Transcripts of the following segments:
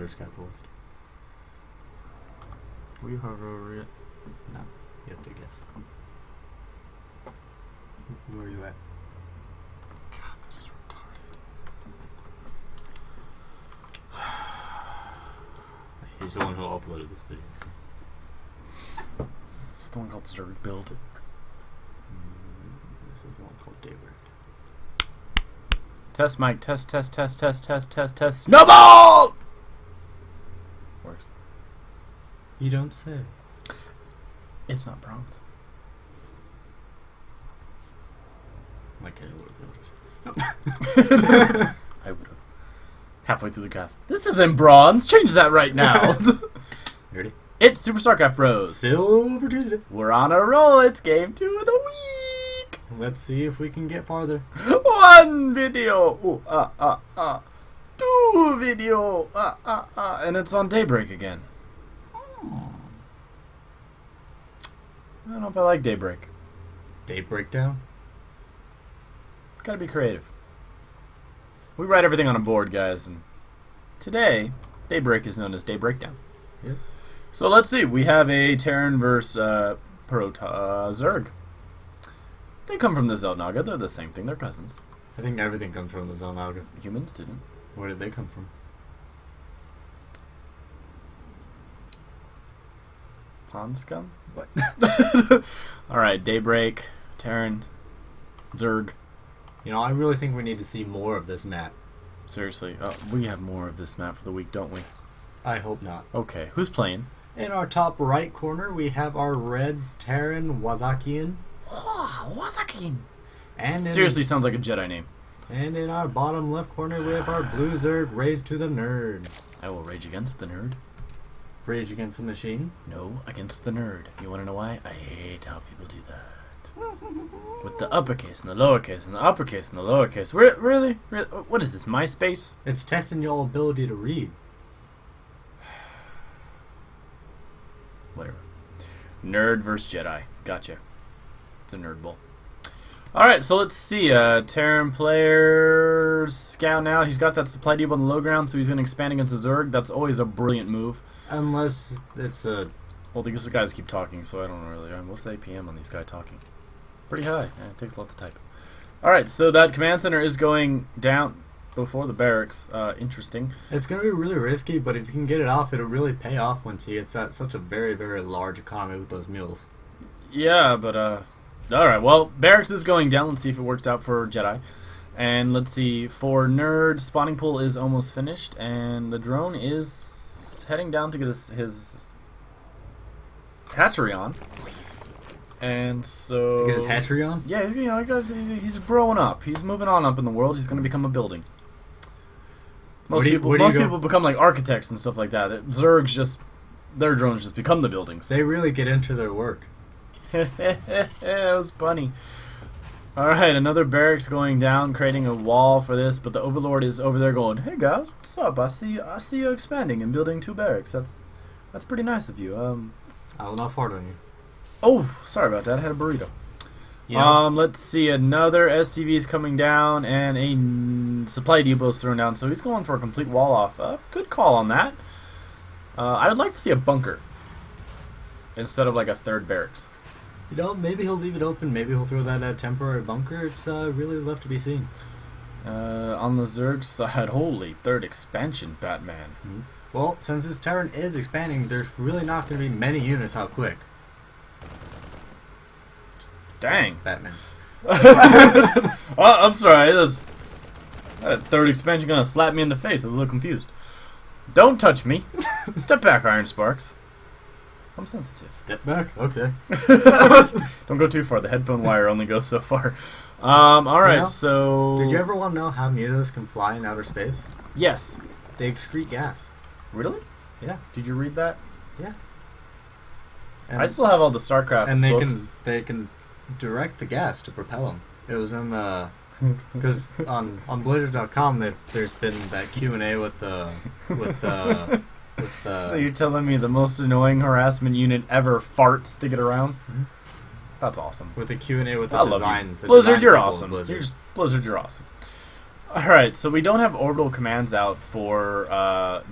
daughter's capitalist. We have a No, you have to guess. Where are you at? God, this is retarded. He's the one who uploaded this video. It's the one called Zerg Build. This is the one called Daybreak. Test mic, test. Snowball! Works. You don't say. It's not bronze. Like I would have. I would have. Halfway through the cast. This isn't bronze. Change that right now. Ready? It's SuperStarcraftBros. Silver Tuesday. We're on a roll. It's game 2 of the week. Let's see if we can get farther. 1 video. Ooh, 2 video. And it's on Daybreak again. I don't know if I like Daybreak. Daybreak down? Gotta be creative. We write everything on a board, guys, and today, Daybreak is known as Daybreakdown. Yep. So let's see. We have a Terran versus Zerg. They come from the Xel'Naga. They're the same thing. They're cousins. I think everything comes from the Xel'Naga. Humans didn't. Where did they come from? Pond scum? What? Alright, Daybreak, Terran, Zerg. You know, I really think we need to see more of this map. Seriously. We have more of this map for the week, don't we? I hope not. Okay, who's playing? In our top right corner, we have our red Terran wazakean. Oh, wazakean. And seriously sounds like a Jedi name. And in our bottom left corner, we have our blue Zerg, RaGeToDaNeRd. I will rage against the nerd. Rage against the machine? No, against the nerd. You want to know why? I hate how people do that. With the uppercase and the lowercase and the uppercase and the lowercase. Really? What is this, MySpace? It's testing your ability to read. Whatever. Nerd versus Jedi. Gotcha. It's a nerd bowl. Alright, so let's see. Terran player scouting out. He's got that supply depot on the low ground, so he's going to expand against the Zerg. That's always a brilliant move. Unless it's a... Well, because the guys keep talking, so I don't really... what's the APM on these guys talking? Pretty high. Yeah, it takes a lot to type. Alright, so that command center is going down before the barracks. Interesting. It's going to be really risky, but if you can get it off, it'll really pay off once he gets that such a very, very large economy with those mules. Yeah, but, alright, well, barracks is going down. Let's see if it works out for Jedi. And let's see, for Nerd, spawning pool is almost finished, and the drone is heading down to get his hatchery on. And so... To get his hatchery on? Yeah, you know, he's growing up. He's moving on up in the world. He's going to become a building. Most people become like architects and stuff like that. Zerg's just... Their drones just become the buildings. They really get into their work. That was funny. Alright, another barracks going down, creating a wall for this, but the Overlord is over there going, "Hey guys, what's up? I see you expanding and building 2 barracks. That's pretty nice of you." I will not fart on you. Oh, sorry about that. I had a burrito. Yeah. Let's see, another SCV is coming down, and a supply depot is thrown down, so he's going for a complete wall off. Good call on that. I would like to see a bunker instead of like a 3rd barracks. You know, maybe he'll leave it open, maybe he'll throw that temporary bunker. It's really left to be seen. On the Zerg side, holy, 3rd expansion, Batman. Mm-hmm. Well, since this Terran is expanding, there's really not going to be many units out quick. Dang. Batman. I'm sorry, that 3rd expansion gonna slap me in the face. I was a little confused. Don't touch me. Step back, Iron Sparks. I'm sensitive. Step back? Okay. Don't go too far. The headphone wire only goes so far. Alright, you know, so... Did you ever want to know how mutas can fly in outer space? Yes. They excrete gas. Really? Yeah. Did you read that? Yeah. And I still have all the StarCraft and books. they can direct the gas to propel them. It was in the... Because on Blizzard.com there's been that Q&A with the So you're telling me the most annoying harassment unit ever farts to get around? Mm-hmm. That's awesome. With the Q&A with the I love design. you. The Blizzard, design you're people of awesome. Blizzard. Blizzard, you're awesome. Alright, so we don't have orbital commands out for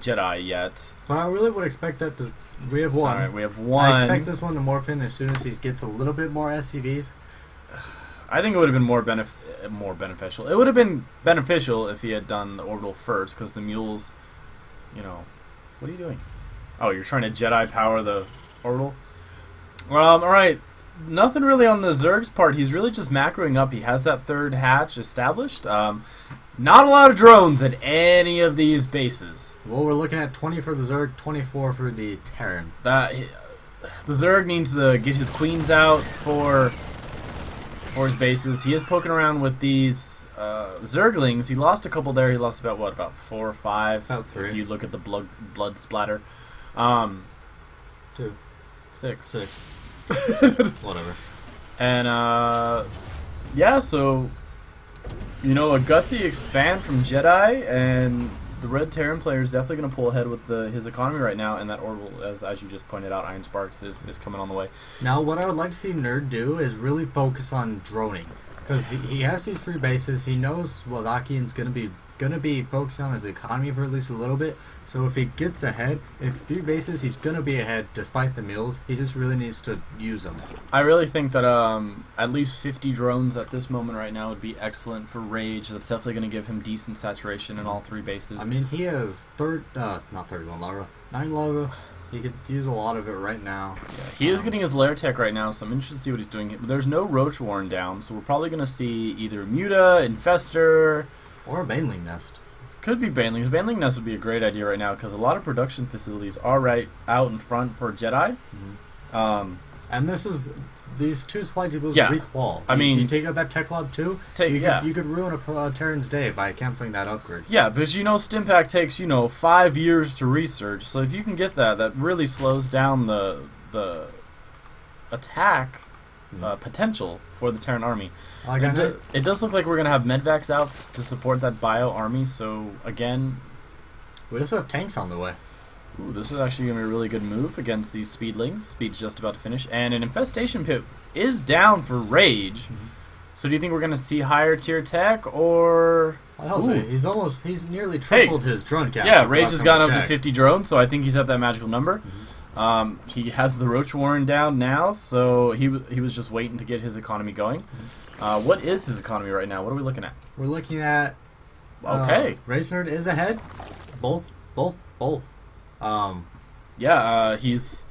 Jedi yet. But I really would expect that to... We have one. Alright, we have one. I expect this one to morph in as soon as he gets a little bit more SCVs. I think it would have been more beneficial. It would have been beneficial if he had done the orbital first, because the mules, you know... What are you doing? Oh, you're trying to Jedi power the orbital? Alright. Nothing really on the Zerg's part. He's really just macroing up. He has that third hatch established. Not a lot of drones at any of these bases. Well, we're looking at 20 for the Zerg, 24 for the Terran. The Zerg needs to get his queens out for his bases. He is poking around with these Zerglings. He lost a couple there. He lost about, what, about 4 or 5? About 3. If you look at the blood splatter. 2. 6. Whatever. And, yeah, so, you know, a gutsy expand from Jedi, and the Red Terran player is definitely going to pull ahead with his economy right now, and that orbital, as you just pointed out, Iron Sparks is coming on the way. Now, what I would like to see Nerd do is really focus on droning. Because he has these 3 bases. He knows wazakean's going to be focused on his economy for at least a little bit. So if he gets ahead, if 3 bases, he's going to be ahead despite the mules. He just really needs to use them. I really think that at least 50 drones at this moment right now would be excellent for Rage. That's definitely going to give him decent saturation in all 3 bases. I mean, he has not 31 larva, 9 larva. He could use a lot of it right now. Yeah, he is getting his lair tech right now, so I'm interested to see what he's doing. But there's no Roach Warren down, so we're probably going to see either Muta, Infester, or a Baneling Nest. Could be Banelings. Baneling Nest would be a great idea right now, because a lot of production facilities are right out in front for Jedi. Mm-hmm. And these 2 supply depots requal. I mean, you take out that tech lob too. You could ruin a Terran's day by canceling that upgrade. Yeah, because you know Stimpack takes 5 years to research. So if you can get that really slows down the attack potential for the Terran army. It does look like we're gonna have medvacs out to support that bio army. So again, we also have tanks on the way. Ooh, this is actually going to be a really good move against these Speedlings. Speed's just about to finish. And an Infestation Pit is down for Rage. Mm-hmm. So do you think we're going to see higher tier tech, or... I hope so. He's nearly tripled his drone count. Yeah, Rage has gone up to 50 drones, so I think he's at that magical number. Mm-hmm. He has the Roach Warren down now, so he was just waiting to get his economy going. Mm-hmm. What is his economy right now? What are we looking at? We're looking at... Okay. RaGeToDaNeRd is ahead. Both. He's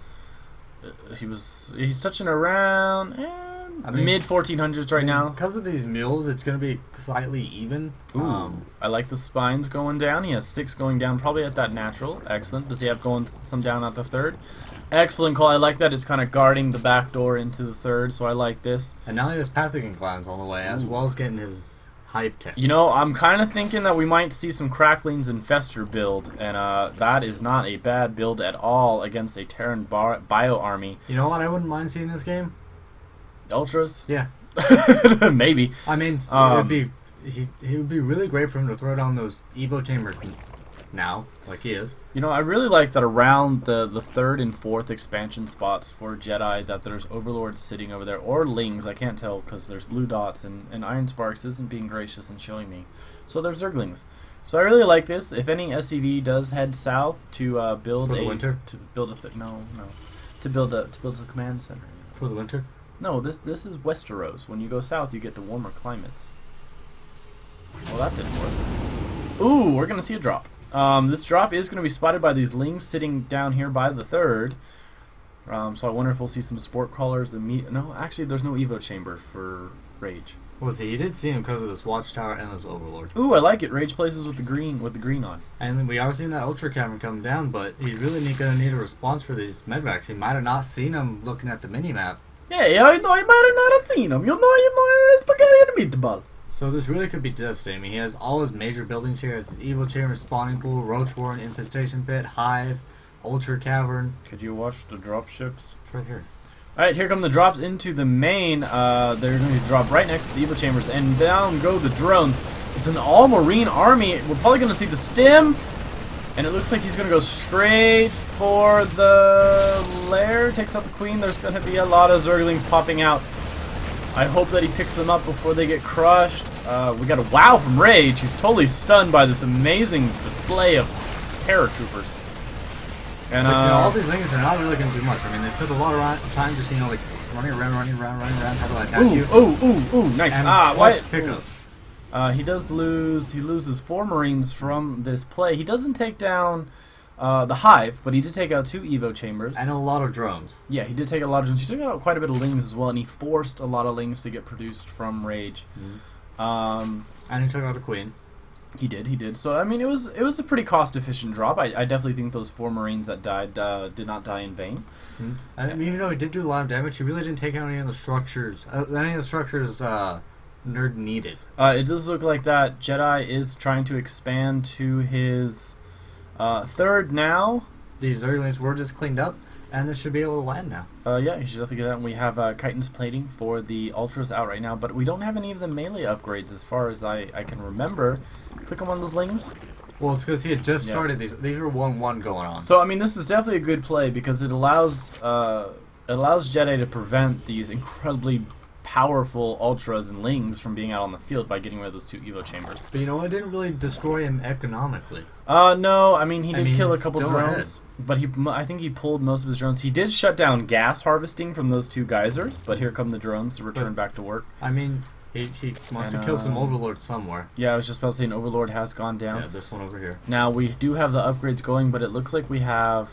touching around mid 1400s right now. Because of these mules, it's going to be slightly even. Ooh, I like the spines going down. He has 6 going down, probably at that natural. Excellent. Does he have going some down at the 3rd? Excellent call. I like that. It's kind of guarding the back door into the 3rd, so I like this. And now he has Pathogen Clans on the way, as well as getting his hype tech. You know, I'm kind of thinking that we might see some Cracklings Infester build, and that is not a bad build at all against a Terran bio army. You know what I wouldn't mind seeing in this game? Ultras? Yeah. Maybe. I mean, he would be really great for him to throw down those Evo chambers now, like he is. You know, I really like that around the 3rd and 4th expansion spots for Jedi, that there's Overlords sitting over there, or Lings, I can't tell because there's blue dots, and Iron Sparks isn't being gracious and showing me. So there's Zerglings. So I really like this. If any SCV does head south to build for the winter? To build to build a command center. For the winter? No, this is Westeros. When you go south, you get the warmer climates. Well, that didn't work. Ooh, we're gonna see a drop. This drop is going to be spotted by these Lings sitting down here by the 3rd. So I wonder if we'll see some sport crawlers. No, actually, there's no Evo chamber for Rage. Well, see, you did see him because of this Watchtower and this Overlord. Ooh, I like it. Rage places with the green on. And then we are seeing that Ultra Cavern come down, but he's really going to need a response for these medvacs. He might have not seen them looking at the mini-map. Yeah, I know he might have not seen them. You know, spaghetti and meatball. So this really could be devastating. I mean, he has all his major buildings here. He has his Evo Chamber, Spawning Pool, Roach Warren, Infestation Pit, Hive, Ultra Cavern. Could you watch the drop ships? It's right here. Alright, here come the drops into the main. They're going to drop right next to the Evo Chambers, and down go the drones. It's an all-marine army. We're probably going to see the stim, and it looks like he's going to go straight for the lair. Takes out the queen. There's going to be a lot of Zerglings popping out. I hope that he picks them up before they get crushed. We got a wow from Rage. He's totally stunned by this amazing display of paratroopers. And but, all these things are not really going to do much. I mean, they spent a lot of time just, like, running around. How do I attack you? Ooh, nice. And what? Pickups. He loses 4 Marines from this play. He doesn't take down the Hive, but he did take out 2 Evo chambers. And a lot of drones. Yeah, he did take a lot of drones. He took out quite a bit of Lings as well, and he forced a lot of Lings to get produced from Rage. And he took out a Queen. He did. So, I mean, it was a pretty cost-efficient drop. I definitely think those 4 Marines that died did not die in vain. And even though he did do a lot of damage, he really didn't take out any of the structures. Nerd needed. It does look like that Jedi is trying to expand to his 3rd now. These Zerglings were just cleaned up, and this should be able to land now. Yeah, he should definitely get that. And we have Chitin's plating for the Ultras out right now, but we don't have any of the melee upgrades as far as I can remember. Click on one of those Lings. Well, it's because he had just started these. These are 1-1 going on. So I mean, this is definitely a good play because it allows Jedi to prevent these incredibly powerful Ultras and Lings from being out on the field by getting rid of those 2 Evo chambers. But it didn't really destroy him economically. No, I mean he did kill a couple drones, but I think he pulled most of his drones. He did shut down gas harvesting from those 2 geysers, but here come the drones to return back to work. I mean, he must have killed some Overlords somewhere. Yeah, I was just about to say an Overlord has gone down. Yeah, this one over here. Now we do have the upgrades going, but it looks like we have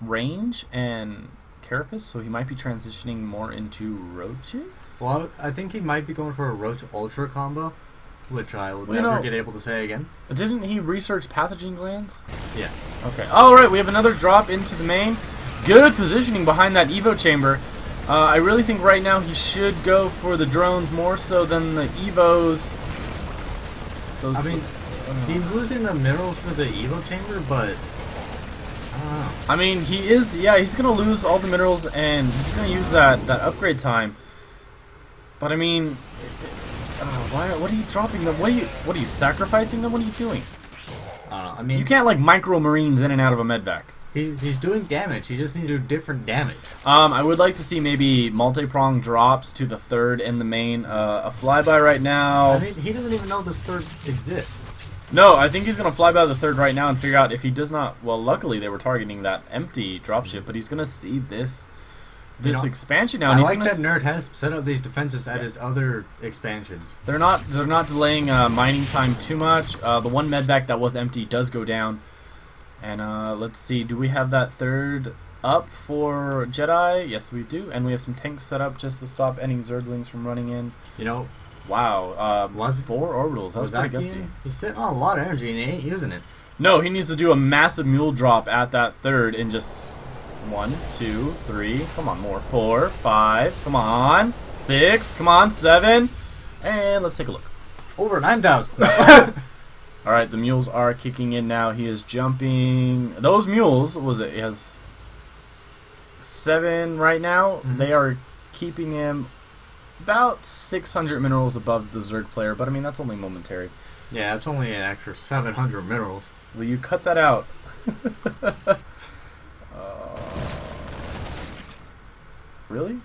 range and Carapace, so he might be transitioning more into roaches? Well, I think he might be going for a roach ultra combo, which I will never get able to say again. Didn't he research pathogen glands? Yeah. Okay. Alright, we have another drop into the main. Good positioning behind that Evo chamber. I really think right now he should go for the drones more so than the Evos. He's losing the minerals for the Evo chamber, but I mean, he's going to lose all the minerals, and he's going to use that upgrade time. But I mean, what are you dropping them? What are you sacrificing them? What are you doing? I mean, you can't like micro Marines in and out of a medvac. He's doing damage. He just needs to do different damage. I would like to see maybe multi-prong drops to the 3rd and the main. A flyby right now. I mean, he doesn't even know this 3rd exists. No, I think he's going to fly by the 3rd right now and figure out if he does not... Well, luckily they were targeting that empty dropship, but he's going to see this expansion now. I like that Nerd has set up these defenses at his other expansions. They're not delaying mining time too much. The one medvac that was empty does go down. And let's see, do we have that 3rd up for Jedi? Yes, we do. And we have some tanks set up just to stop any Zerglings from running in. Wow, 4 orbitals. That's pretty gutsy. He's sitting on a lot of energy and he ain't using it. No, he needs to do a massive mule drop at that 3rd in just 1, 2, 3. Come on, more. 4, 5. Come on. 6. Come on. 7. And let's take a look. Over 9,000. Alright, the mules are kicking in now. He is jumping. Those mules, what was it? He has 7 right now. They are keeping him about 600 minerals above the Zerg player, but I mean that's only momentary. Yeah, it's only an extra 700 minerals. Will you cut that out? Really?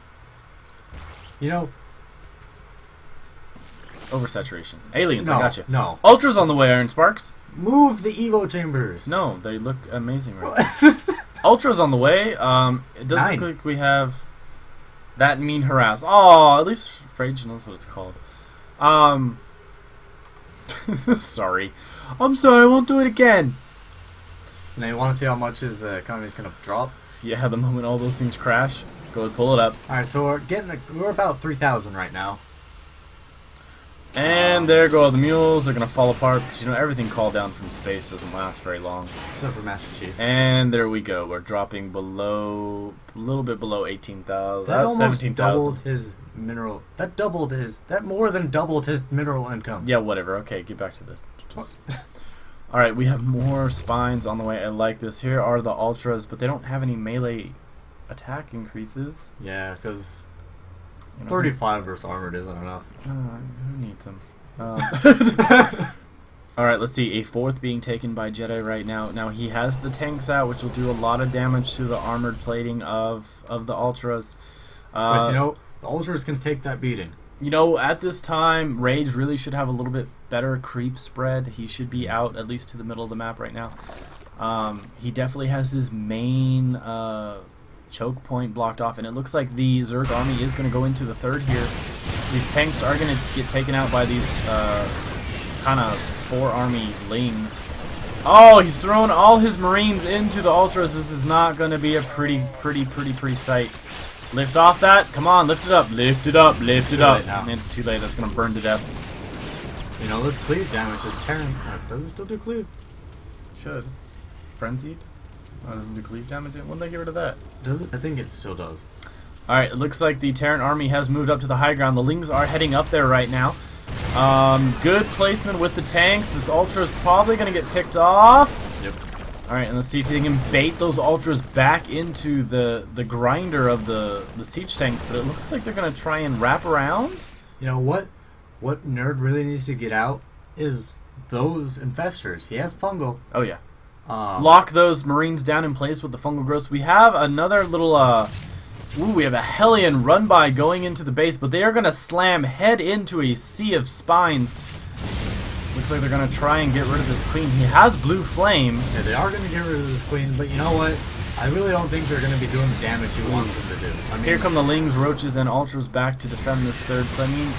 Oversaturation. Aliens, no, I gotcha. No. Ultra's on the way, Iron Sparks. Move the Evo chambers. No, they look amazing right now. Ultra's on the way. It does look like we have that mean harass. Oh, at least Rage knows what it's called. Sorry. I'm sorry, I won't do it again. Now you want to see how much his economy is going to drop? Yeah, the moment all those things crash, go and pull it up. Alright, so we're about 3,000 right now. And there go the mules. They're going to fall apart because, everything called down from space doesn't last very long. Except for Master Chief. And there we go. We're dropping below, a little bit below 18,000. That almost doubled his mineral. That more than doubled his mineral income. Yeah, whatever. Okay, get back to this. Alright, we have more spines on the way. I like this. Here are the Ultras, but they don't have any melee attack increases. Yeah, because 35 versus armored isn't enough. Who needs them? Alright, let's see. A 4th being taken by Jedi right now. Now he has the tanks out, which will do a lot of damage to the armored plating of the Ultras. But The Ultras can take that beating. You know, at this time, Rage really should have a little bit better creep spread. He should be out at least to the middle of the map right now. He definitely has his main choke point blocked off, and it looks like the Zerg army is going to go into the third here. These tanks are going to get taken out by these kind of 4-army lings. Oh, he's thrown all his Marines into the Ultras. This is not going to be a pretty sight. Lift off that. Come on, lift it up. Lift it up. Lift it up. And it's too late. That's going to burn to death. You know, this cleave damage is tearing. Does it still do cleave? Should. Frenzied? Oh, it doesn't do cleave damage? When did they get rid of that? Does it? I think it still does. Alright, it looks like the Terran army has moved up to the high ground. The Lings are heading up there right now. Good placement with the tanks. This Ultra is probably going to get picked off. Yep. Alright, and let's see if they can bait those Ultras back into the grinder of the siege tanks, but it looks like they're going to try and wrap around. You know what Nerd really needs to get out is those infestors. He has fungal. Oh yeah. Lock those Marines down in place with the fungal growths. We have another little we have a Hellion run by going into the base, but they are going to slam head into a sea of spines. Looks like they're going to try and get rid of this queen. He has blue flame. Yeah, they are going to get rid of this queen, but you know what? I really don't think they're going to be doing the damage he wants them to do. I mean, here come the Lings, Roaches, and Ultras back to defend this third. So I mean,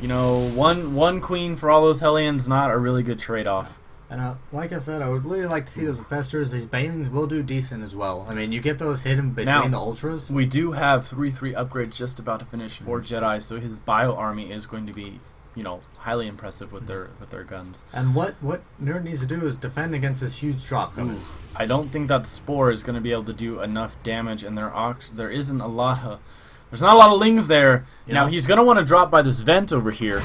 you know, one queen for all those Hellions, not a really good trade-off. And like I said, I would really like to see those infestors. These banelings will do decent as well. I mean, you get those hidden between the Ultras. We do have 3/3 upgrades just about to finish for Jedi, so his bio army is going to be, you know, highly impressive with their guns. And what Nerd needs to do is defend against this huge drop coming. I don't think that Spore is going to be able to do enough damage, and there isn't a lot of there's not a lot of Lings there. Now he's going to want to drop by this vent over here.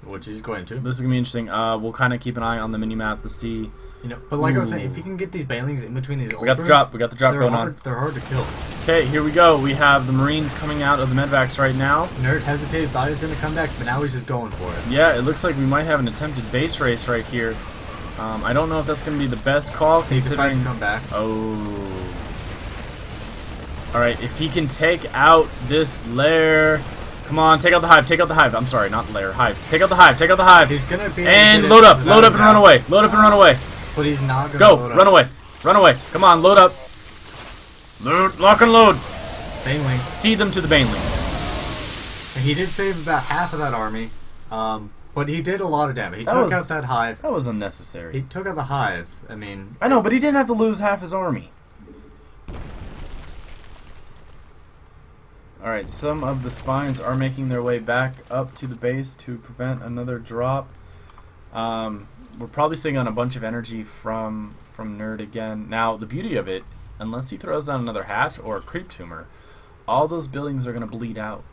Which he's going to. This is going to be interesting. We'll kind of keep an eye on the mini-map to see. You know, but like I was saying, if you can get these banelings in between these Ultras, we got the drop going on. They're hard to kill. Okay, here we go. We have the Marines coming out of the medvacs right now. Nerd hesitated, thought he was going to come back, but now he's just going for it. Yeah, it looks like we might have an attempted base race right here. I don't know if that's going to be the best call, considering... He decides to come back. Oh. Alright, if he can take out this lair... Come on, take out the hive, take out the hive. I'm sorry, not the lair, hive. Take out the hive, take out the hive. He's going to be... And load up and run away. Load up and run away. But he's not going to go, run away. Run away. Come on, load up. Lock and load. Banelings. Feed them to the banelings. And he did save about half of that army, but he did a lot of damage. He took out that hive. That was unnecessary. He took out the hive. I mean... I know, but he didn't have to lose half his army. Alright, some of the spines are making their way back up to the base to prevent another drop. We're probably sitting on a bunch of energy from Nerd again. Now, the beauty of it, unless he throws down another hatch or a creep tumor, all those buildings are going to bleed out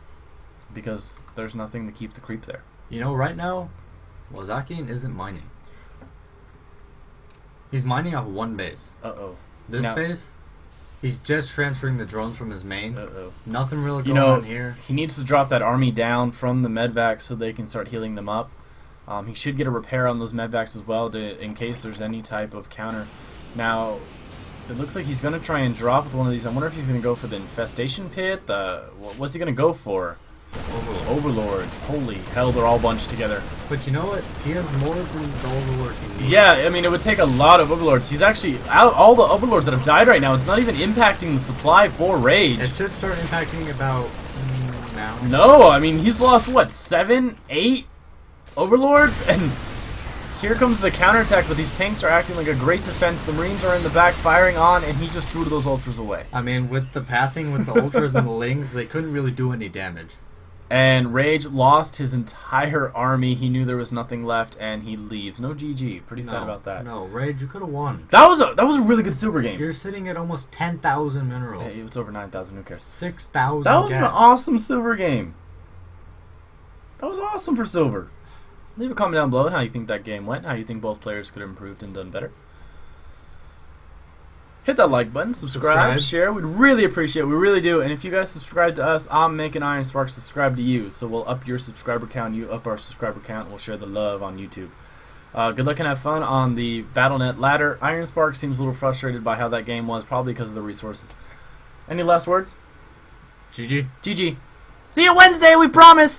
because there's nothing to keep the creep there. You know, right now, wazakean isn't mining. He's mining off one base. Uh-oh. This base, he's just transferring the drones from his main. Uh-oh. Nothing really going on here. He needs to drop that army down from the medvac so they can start healing them up. He should get a repair on those medvacs as well in case there's any type of counter. Now, it looks like he's going to try and drop with one of these. I wonder if he's going to go for the infestation pit. What's he going to go for? Overlords. Holy hell, they're all bunched together. But you know what? He has more than the Overlords he needs. Yeah, I mean, it would take a lot of Overlords. He's actually out all the Overlords that have died right now. It's not even impacting the supply for Rage. It should start impacting about now. No, I mean, he's lost, what, 7, 8 Overlords? And here comes the counterattack, but these tanks are acting like a great defense. The Marines are in the back firing on, and he just threw those Ultras away. I mean, with the pathing with the Ultras and the Lings, they couldn't really do any damage. And Rage lost his entire army. He knew there was nothing left, and he leaves. No GG. Pretty sad about that. No, Rage, you could have won. That was a really good silver game. You're sitting at almost 10,000 minerals. Hey, it's over 9,000. Who cares? 6,000. That was an awesome silver game. That was awesome for silver. Leave a comment down below on how you think that game went, how you think both players could have improved and done better. Hit that like button, subscribe, share. We'd really appreciate it. We really do. And if you guys subscribe to us, I'm making Iron Spark subscribe to you. So we'll up your subscriber count, you up our subscriber count, and we'll share the love on YouTube. Good luck and have fun on the Battle.net ladder. Iron Spark seems a little frustrated by how that game was, probably because of the resources. Any last words? GG. GG. See you Wednesday, we promise!